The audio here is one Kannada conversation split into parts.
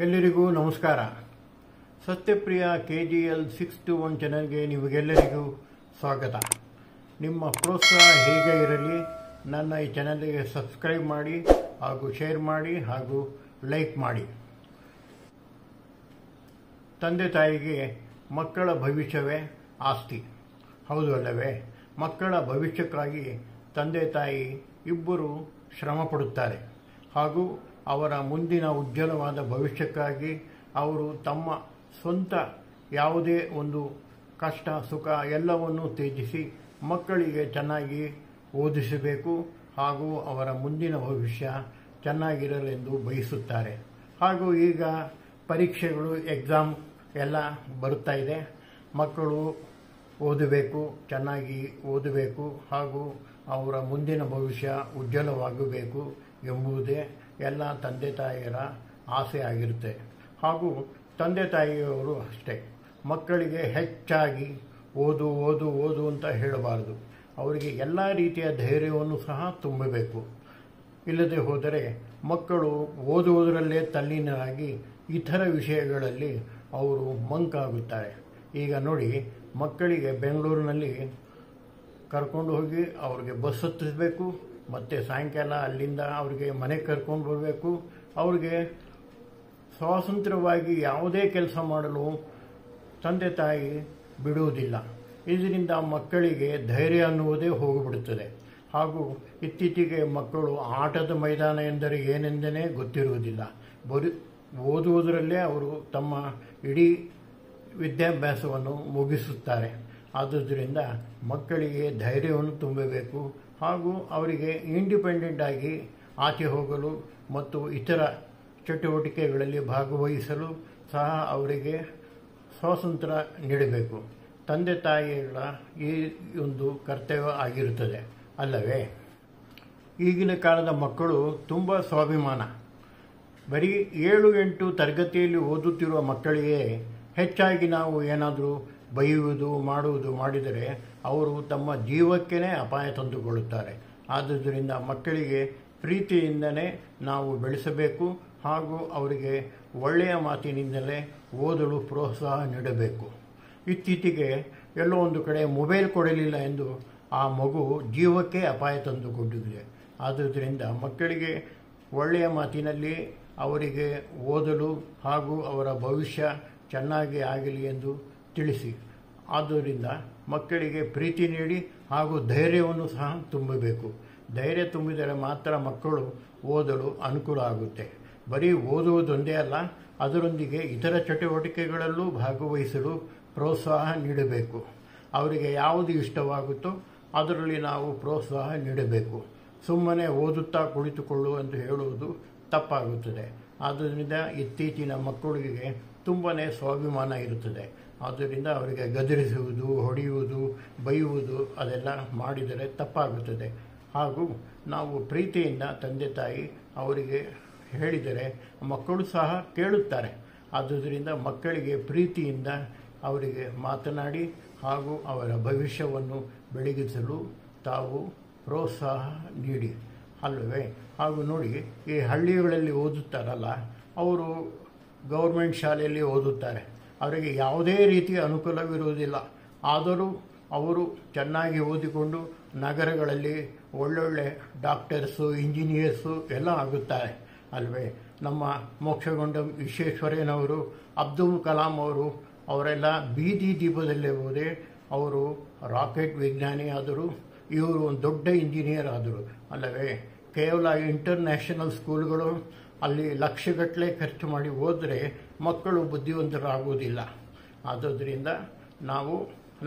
ಎಲ್ಲರಿಗೂ ನಮಸ್ಕಾರ. ಸತ್ಯಪ್ರಿಯ KGL 621 ಚಾನೆಲ್ಗೆ ನಿಮಗೆಲ್ಲರಿಗೂ ಸ್ವಾಗತ. ನಿಮ್ಮ ಪ್ರೋತ್ಸಾಹ ಹೀಗೆ ಇರಲಿ. ನನ್ನ ಈ ಚಾನೆಲ್ಗೆ ಸಬ್ಸ್ಕ್ರೈಬ್ ಮಾಡಿ ಹಾಗೂ ಶೇರ್ ಮಾಡಿ ಹಾಗೂ ಲೈಕ್ ಮಾಡಿ. ತಂದೆ ತಾಯಿಗೆ ಮಕ್ಕಳ ಭವಿಷ್ಯವೇ ಆಸ್ತಿ, ಹೌದು ಅಲ್ಲವೇ? ಮಕ್ಕಳ ಭವಿಷ್ಯಕ್ಕಾಗಿ ತಂದೆ ತಾಯಿ ಇಬ್ಬರು ಶ್ರಮ ಪಡುತ್ತಾರೆ ಹಾಗೂ ಅವರ ಮುಂದಿನ ಉಜ್ವಲವಾದ ಭವಿಷ್ಯಕ್ಕಾಗಿ ಅವರು ತಮ್ಮ ಸ್ವಂತ ಯಾವುದೇ ಒಂದು ಕಷ್ಟ ಸುಖ ಎಲ್ಲವನ್ನೂ ತ್ಯಜಿಸಿ ಮಕ್ಕಳಿಗೆ ಚೆನ್ನಾಗಿ ಓದಿಸಬೇಕು ಹಾಗೂ ಅವರ ಮುಂದಿನ ಭವಿಷ್ಯ ಚೆನ್ನಾಗಿರಲೆಂದು ಬಯಸುತ್ತಾರೆ. ಹಾಗೂ ಈಗ ಪರೀಕ್ಷೆಗಳು ಎಕ್ಸಾಮ್ ಎಲ್ಲ ಬರುತ್ತಾ ಇದೆ. ಮಕ್ಕಳು ಓದಬೇಕು, ಚೆನ್ನಾಗಿ ಓದಬೇಕು ಹಾಗೂ ಅವರ ಮುಂದಿನ ಭವಿಷ್ಯ ಉಜ್ವಲವಾಗಬೇಕು ಎಂಬುದೇ ಎಲ್ಲ ತಂದೆ ತಾಯಿಯರ ಆಸೆ ಆಗಿರುತ್ತೆ. ಹಾಗೂ ತಂದೆ ತಾಯಿಯವರು ಅಷ್ಟೇ, ಮಕ್ಕಳಿಗೆ ಹೆಚ್ಚಾಗಿ ಓದು ಓದು ಓದು ಅಂತ ಹೇಳಬಾರದು. ಅವರಿಗೆ ಎಲ್ಲ ರೀತಿಯ ಧೈರ್ಯವನ್ನು ಸಹ ತುಂಬಬೇಕು. ಇಲ್ಲದೆ ಹೋದರೆ ಮಕ್ಕಳು ಓದುವುದರಲ್ಲೇ ತಲ್ಲೀನರಾಗಿ ಇತರ ವಿಷಯಗಳಲ್ಲಿ ಅವರು ಮಂಕಾಗುತ್ತಾರೆ. ಈಗ ನೋಡಿ, ಮಕ್ಕಳಿಗೆ ಬೆಂಗಳೂರಿನಲ್ಲಿ ಕರ್ಕೊಂಡು ಹೋಗಿ ಅವ್ರಿಗೆ ಬಸ್ ಹತ್ತಿಸಬೇಕು, ಮತ್ತು ಸಾಯಂಕಾಲ ಅಲ್ಲಿಂದ ಅವ್ರಿಗೆ ಮನೆಗೆ ಕರ್ಕೊಂಡು ಬರಬೇಕು. ಅವ್ರಿಗೆ ಸ್ವಾತಂತ್ರ್ಯವಾಗಿ ಯಾವುದೇ ಕೆಲಸ ಮಾಡಲು ತಂದೆ ತಾಯಿ ಬಿಡುವುದಿಲ್ಲ. ಇದರಿಂದ ಮಕ್ಕಳಿಗೆ ಧೈರ್ಯ ಅನ್ನುವುದೇ ಹೋಗಿಬಿಡುತ್ತದೆ. ಹಾಗೂ ಇತ್ತೀಚೆಗೆ ಮಕ್ಕಳು ಆಟದ ಮೈದಾನ ಎಂದರೆ ಏನೆಂದೇ ಗೊತ್ತಿರುವುದಿಲ್ಲ. ಬರೀ ಓದುವುದರಲ್ಲೇ ಅವರು ತಮ್ಮ ಇಡೀ ವಿದ್ಯಾಭ್ಯಾಸವನ್ನು ಮುಗಿಸುತ್ತಾರೆ. ಆದುದರಿಂದ ಮಕ್ಕಳಿಗೆ ಧೈರ್ಯವನ್ನು ತುಂಬಬೇಕು ಹಾಗೂ ಅವರಿಗೆ ಇಂಡಿಪೆಂಡೆಂಟ್ ಆಗಿ ಆಚೆ ಹೋಗಲು ಮತ್ತು ಇತರ ಚಟುವಟಿಕೆಗಳಲ್ಲಿ ಭಾಗವಹಿಸಲು ಸಹ ಅವರಿಗೆ ಸ್ವಾತಂತ್ರ್ಯ ನೀಡಬೇಕು. ತಂದೆ ತಾಯಿಗಳ ಈ ಒಂದು ಕರ್ತವ್ಯ ಆಗಿರುತ್ತದೆ ಅಲ್ಲವೇ? ಈಗಿನ ಕಾಲದ ಮಕ್ಕಳು ತುಂಬ ಸ್ವಾಭಿಮಾನ. ಬರೀ 7-8 ತರಗತಿಯಲ್ಲಿ ಓದುತ್ತಿರುವ ಮಕ್ಕಳಿಗೆ ಹೆಚ್ಚಾಗಿ ನಾವು ಏನಾದರೂ ಬೈಯುವುದು ಮಾಡುವುದು ಮಾಡಿದರೆ ಅವರು ತಮ್ಮ ಜೀವಕ್ಕೇ ಅಪಾಯ ತಂದುಕೊಳ್ಳುತ್ತಾರೆ. ಆದುದರಿಂದ ಮಕ್ಕಳಿಗೆ ಪ್ರೀತಿಯಿಂದಲೇ ನಾವು ಬೆಳೆಸಬೇಕು ಹಾಗೂ ಅವರಿಗೆ ಒಳ್ಳೆಯ ಮಾತಿನಿಂದಲೇ ಓದಲು ಪ್ರೋತ್ಸಾಹ ನೀಡಬೇಕು. ಇತ್ತೀಚೆಗೆ ಎಲ್ಲೋ ಒಂದು ಕಡೆ ಮೊಬೈಲ್ ಕೊಡಲಿಲ್ಲ ಎಂದು ಆ ಮಗು ಜೀವಕ್ಕೆ ಅಪಾಯ ತಂದುಕೊಂಡಿದೆ. ಆದುದರಿಂದ ಮಕ್ಕಳಿಗೆ ಒಳ್ಳೆಯ ಮಾತಿನಲ್ಲಿ ಅವರಿಗೆ ಓದಲು ಹಾಗೂ ಅವರ ಭವಿಷ್ಯ ಚೆನ್ನಾಗಿ ಆಗಲಿ ಎಂದು ತಿಳಿಸಿ. ಆದ್ದರಿಂದ ಮಕ್ಕಳಿಗೆ ಪ್ರೀತಿ ನೀಡಿ ಹಾಗೂ ಧೈರ್ಯವನ್ನು ಸಹ ತುಂಬಬೇಕು. ಧೈರ್ಯ ತುಂಬಿದರೆ ಮಾತ್ರ ಮಕ್ಕಳು ಓದಲು ಅನುಕೂಲ ಆಗುತ್ತೆ. ಬರೀ ಓದುವುದೊಂದೇ ಅಲ್ಲ, ಅದರೊಂದಿಗೆ ಇತರ ಚಟುವಟಿಕೆಗಳಲ್ಲೂ ಭಾಗವಹಿಸಲು ಪ್ರೋತ್ಸಾಹ ನೀಡಬೇಕು. ಅವರಿಗೆ ಯಾವುದು ಇಷ್ಟವಾಗುತ್ತೋ ಅದರಲ್ಲಿ ನಾವು ಪ್ರೋತ್ಸಾಹ ನೀಡಬೇಕು. ಸುಮ್ಮನೆ ಓದುತ್ತಾ ಕುಳಿತುಕೊಳ್ಳು ಎಂದು ಹೇಳುವುದು ತಪ್ಪಾಗುತ್ತದೆ. ಆದ್ದರಿಂದ ಇತ್ತೀಚಿನ ಮಕ್ಕಳಿಗೆ ತುಂಬಾ ಸ್ವಾಭಿಮಾನ ಇರುತ್ತದೆ. ಆದ್ದರಿಂದ ಅವರಿಗೆ ಗದರಿಸುವುದು, ಹೊಡೆಯುವುದು, ಬೈಯುವುದು ಅದೆಲ್ಲ ಮಾಡಿದರೆ ತಪ್ಪಾಗುತ್ತದೆ. ಹಾಗೂ ನಾವು ಪ್ರೀತಿಯಿಂದ ತಂದೆ ತಾಯಿ ಅವರಿಗೆ ಹೇಳಿದರೆ ಮಕ್ಕಳು ಸಹ ಕೇಳುತ್ತಾರೆ. ಆದುದರಿಂದ ಮಕ್ಕಳಿಗೆ ಪ್ರೀತಿಯಿಂದ ಅವರಿಗೆ ಮಾತನಾಡಿ ಹಾಗೂ ಅವರ ಭವಿಷ್ಯವನ್ನು ಬೆಳಗಿಸಲು ತಾವು ಪ್ರೋತ್ಸಾಹ ನೀಡಿ ಅಲ್ಲವೇ? ಹಾಗೂ ನೋಡಿ, ಈ ಹಳ್ಳಿಗಳಲ್ಲಿ ಓದುತ್ತಾರಲ್ಲ, ಅವರು ಗೌರ್ಮೆಂಟ್ ಶಾಲೆಯಲ್ಲಿ ಓದುತ್ತಾರೆ. ಅವರಿಗೆ ಯಾವುದೇ ರೀತಿಯ ಅನುಕೂಲವಿರುವುದಿಲ್ಲ. ಆದರೂ ಅವರು ಚೆನ್ನಾಗಿ ಓದಿಕೊಂಡು ನಗರಗಳಲ್ಲಿ ಒಳ್ಳೊಳ್ಳೆ ಡಾಕ್ಟರ್ಸು, ಇಂಜಿನಿಯರ್ಸು ಎಲ್ಲ ಆಗುತ್ತಾರೆ ಅಲ್ವೇ? ನಮ್ಮ ಮೋಕ್ಷಗೊಂಡ ವಿಶ್ವೇಶ್ವರಯ್ಯನವರು, ಅಬ್ದುಲ್ ಕಲಾಂ ಅವರು, ಅವರೆಲ್ಲ ಬೀದಿ ದೀಪದಲ್ಲೇ ಹೋದೆ ಅವರು ರಾಕೆಟ್ ವಿಜ್ಞಾನಿ ಆದರು. ಇವರು ಒಂದು ದೊಡ್ಡ ಇಂಜಿನಿಯರ್ ಆದರು ಅಲ್ಲವೇ? ಕೇವಲ ಇಂಟರ್ನ್ಯಾಷನಲ್ ಸ್ಕೂಲ್ಗಳು ಅಲ್ಲಿ ಲಕ್ಷಗಟ್ಟಲೆ ಖರ್ಚು ಮಾಡಿ ಹೋದರೆ ಮಕ್ಕಳು ಬುದ್ಧಿವಂತರಾಗುವುದಿಲ್ಲ. ಆದುದರಿಂದ ನಾವು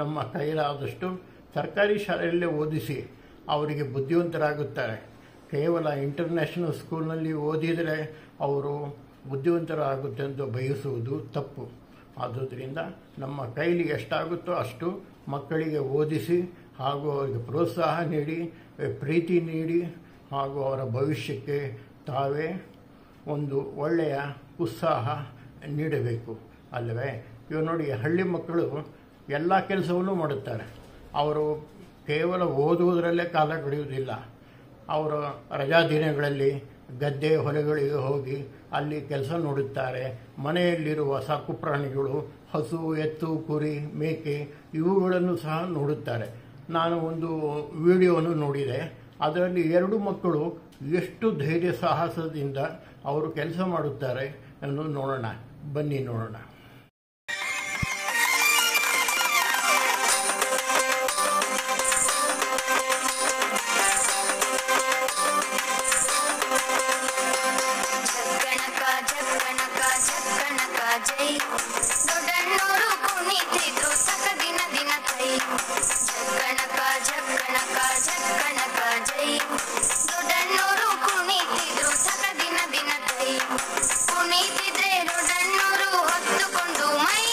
ನಮ್ಮ ಕೈಲಾದಷ್ಟು ಸರ್ಕಾರಿ ಶಾಲೆಯಲ್ಲೇ ಓದಿಸಿ ಅವರಿಗೆ ಬುದ್ಧಿವಂತರಾಗುತ್ತಾರೆ. ಕೇವಲ ಇಂಟರ್ನ್ಯಾಷನಲ್ ಸ್ಕೂಲ್ನಲ್ಲಿ ಓದಿದರೆ ಅವರು ಬುದ್ಧಿವಂತರಾಗುತ್ತೆ ಎಂದು ಬಯಸುವುದು ತಪ್ಪು. ಆದುದರಿಂದ ನಮ್ಮ ಕೈಲಿ ಎಷ್ಟಾಗುತ್ತೋ ಅಷ್ಟು ಮಕ್ಕಳಿಗೆ ಓದಿಸಿ ಹಾಗೂ ಅವರಿಗೆ ಪ್ರೋತ್ಸಾಹ ನೀಡಿ, ಪ್ರೀತಿ ನೀಡಿ ಹಾಗೂ ಅವರ ಭವಿಷ್ಯಕ್ಕೆ ತಾವೇ ಒಂದು ಒಳ್ಳೆಯ ಉತ್ಸಾಹ ನೀಡಬೇಕು ಅಲ್ಲವೇ? ಇವಾಗ ನೋಡಿ, ಹಳ್ಳಿ ಮಕ್ಕಳು ಎಲ್ಲ ಕೆಲಸವನ್ನು ಮಾಡುತ್ತಾರೆ. ಅವರು ಕೇವಲ ಓದುವುದರಲ್ಲೇ ಕಾಲ ಕಳೆಯುವುದಿಲ್ಲ. ಅವರ ರಜಾ ದಿನಗಳಲ್ಲಿ ಗದ್ದೆ ಹೊಲಗಳಿಗೆ ಹೋಗಿ ಅಲ್ಲಿ ಕೆಲಸ ನೋಡುತ್ತಾರೆ. ಮನೆಯಲ್ಲಿರುವ ಸಾಕು ಪ್ರಾಣಿಗಳು ಹಸು, ಎತ್ತು, ಕುರಿ, ಮೇಕೆ ಇವುಗಳನ್ನು ಸಹ ನೋಡುತ್ತಾರೆ. ನಾನು ಒಂದು ವಿಡಿಯೋವನ್ನು ನೋಡಿದೆ. ಅದರಲ್ಲಿ 2 ಮಕ್ಕಳು ಎಷ್ಟು ಧೈರ್ಯ ಸಾಹಸದಿಂದ ಅವರು ಕೆಲಸ ಮಾಡುತ್ತಾರೆ ಅನ್ನೋದು ನೋಡೋಣ. ಬನ್ನಿ ನೋಡೋಣ. ದೊಡ್ಡಣ್ಣೋರು ಕುಣಿತಿದ್ರು ಸಕ ದಿನ ದಿನ ಕೈ ಜಗ್ಗಣಕ ಜಗ್ಗಣಕ ಜಗ್ಗಣಕ ಜೈ. ದೊಡ್ಡಣ್ಣೋರು ಕುಣಿತಿದ್ರು ಸಕ ದಿನ ದಿನ ಕೈ. ಕುಣಿತಿದ್ರೆ ದೊಡ್ಡಣ್ಣೋರು ಹೊತ್ತುಕೊಂಡು ಮೈ.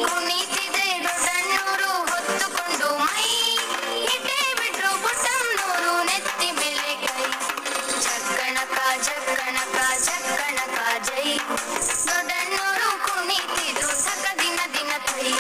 ಕುಣಿತಿದ್ರೆ ದೊಡ್ಡಣ್ಣೋರು ಹೊತ್ತುಕೊಂಡು ಮೈ. ಇಟ್ಟೇ ಬಿಟ್ರು ಪುಟ್ಟಮ್ಮನೋರು ನೆತ್ತಿ ಮೇಲೆ ಕೈ. ಜಗ್ಗಣಕ ಜಗ್ಗಣಕ ಜಗ್ಗಣಕ ಜೈ. ದೊಡ್ಡಣ್ಣೋರು ಕುಣಿತಿದ್ರು ಸಕ ದಿನ ದಿನ ಕೈ.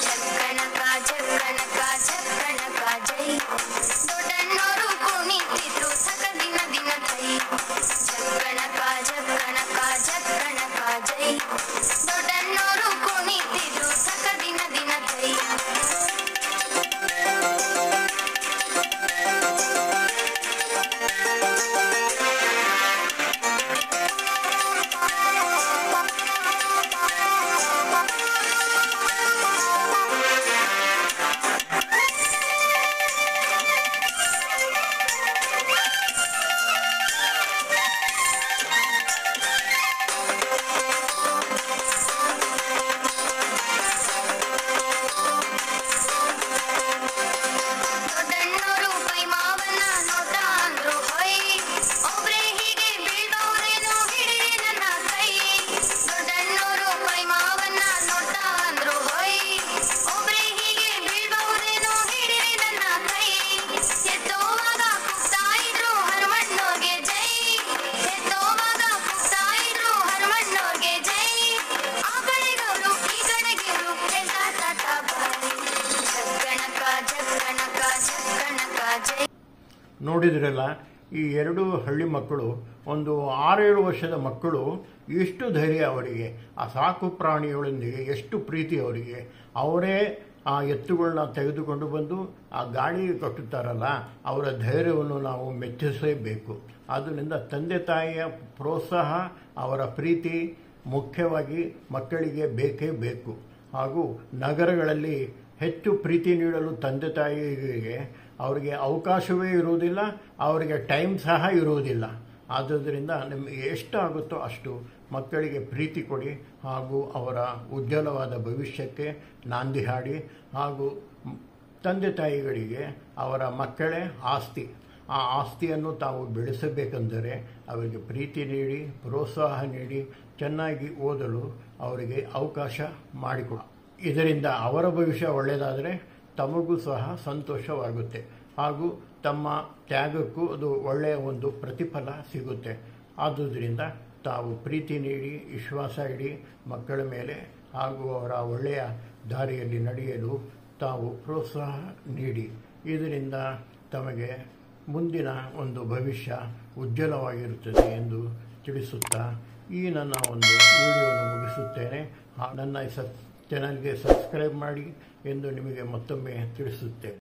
ಜಗ್ಗಣಕ ಜಗ್ಗಣಕ ಜಗ್ಗಣಕ ಜೈ. ದೊಡ್ಡಣ್ಣೋರು ಕುಣಿತಿದ್ರು ಸಕ ದಿನ ದಿನ ಕೈ. ಜಗ್ಗಣಕ ಜಗ್ಗಣಕ ಜಗ್ಗಣಕ ಜೈ. ದೊಡ್ಡಣ್ಣೋರು ಕುಣಿತಿದ್ರು ಸಕ ದಿನ ದಿನ ಕೈ. ನೋಡಿದ್ರಲ್ಲ, ಈ 2 ಹಳ್ಳಿ ಮಕ್ಕಳು, ಒಂದು 6-7 ವರ್ಷದ ಮಕ್ಕಳು, ಎಷ್ಟು ಧೈರ್ಯ ಅವರಿಗೆ. ಆ ಸಾಕು ಪ್ರಾಣಿಗಳೊಂದಿಗೆ ಎಷ್ಟು ಪ್ರೀತಿ ಅವರಿಗೆ. ಅವರೇ ಆ ಎತ್ತುಗಳನ್ನ ತೆಗೆದುಕೊಂಡು ಬಂದು ಆ ಗಾಳಿಗೆ ಕಟ್ಟುತ್ತಾರಲ್ಲ, ಅವರ ಧೈರ್ಯವನ್ನು ನಾವು ಮೆಚ್ಚಿಸಲೇಬೇಕು. ಆದ್ದರಿಂದ ತಂದೆ ತಾಯಿಯ ಪ್ರೋತ್ಸಾಹ, ಅವರ ಪ್ರೀತಿ ಮುಖ್ಯವಾಗಿ ಮಕ್ಕಳಿಗೆ ಬೇಕೇ ಬೇಕು. ಹಾಗೂ ನಗರಗಳಲ್ಲಿ ಹೆಚ್ಚು ಪ್ರೀತಿ ನೀಡಲು ತಂದೆ ತಾಯಿಗೆ ಅವರಿಗೆ ಅವಕಾಶವೇ ಇರುವುದಿಲ್ಲ, ಅವರಿಗೆ ಟೈಮ್ ಸಹ ಇರುವುದಿಲ್ಲ. ಆದ್ದರಿಂದ ನಿಮಗೆ ಎಷ್ಟಾಗುತ್ತೋ ಅಷ್ಟು ಮಕ್ಕಳಿಗೆ ಪ್ರೀತಿ ಕೊಡಿ ಹಾಗೂ ಅವರ ಉಜ್ವಲವಾದ ಭವಿಷ್ಯಕ್ಕೆ ನಾಂದಿ ಹಾಡಿ. ಹಾಗೂ ತಂದೆ ತಾಯಿಗಳಿಗೆ ಅವರ ಮಕ್ಕಳೇ ಆಸ್ತಿ. ಆ ಆಸ್ತಿಯನ್ನು ತಾವು ಬೆಳೆಸಬೇಕೆಂದರೆ ಅವರಿಗೆ ಪ್ರೀತಿ ನೀಡಿ, ಪ್ರೋತ್ಸಾಹ ನೀಡಿ, ಚೆನ್ನಾಗಿ ಓದಲು ಅವರಿಗೆ ಅವಕಾಶ ಮಾಡಿಕೊಡಿ. ಇದರಿಂದ ಅವರ ಭವಿಷ್ಯ ಒಳ್ಳೆಯದಾದರೆ ತಮಗೂ ಸಹ ಸಂತೋಷವಾಗುತ್ತೆ ಹಾಗೂ ತಮ್ಮ ತ್ಯಾಗಕ್ಕೂ ಅದು ಒಳ್ಳೆಯ ಒಂದು ಪ್ರತಿಫಲ ಸಿಗುತ್ತೆ. ಆದುದರಿಂದ ತಾವು ಪ್ರೀತಿ ನೀಡಿ, ವಿಶ್ವಾಸ ಇಡಿ ಮಕ್ಕಳ ಮೇಲೆ ಹಾಗೂ ಅವರ ಒಳ್ಳೆಯ ದಾರಿಯಲ್ಲಿ ನಡೆಯಲು ತಾವು ಪ್ರೋತ್ಸಾಹ ನೀಡಿ. ಇದರಿಂದ ತಮಗೆ ಮುಂದಿನ ಒಂದು ಭವಿಷ್ಯ ಉಜ್ವಲವಾಗಿರುತ್ತದೆ ಎಂದು ತಿಳಿಸುತ್ತಾ ಈ ನನ್ನ ಒಂದು ವಿಡಿಯೋವನ್ನು ಮುಗಿಸುತ್ತೇನೆ. ನನ್ನ ಚಾನಲ್ಗೆ ಸಬ್ಸ್ಕ್ರೈಬ್ ಮಾಡಿ ಎಂದು ನಿಮಗೆ ಮತ್ತೊಮ್ಮೆ ತಿಳಿಸುತ್ತೇನೆ.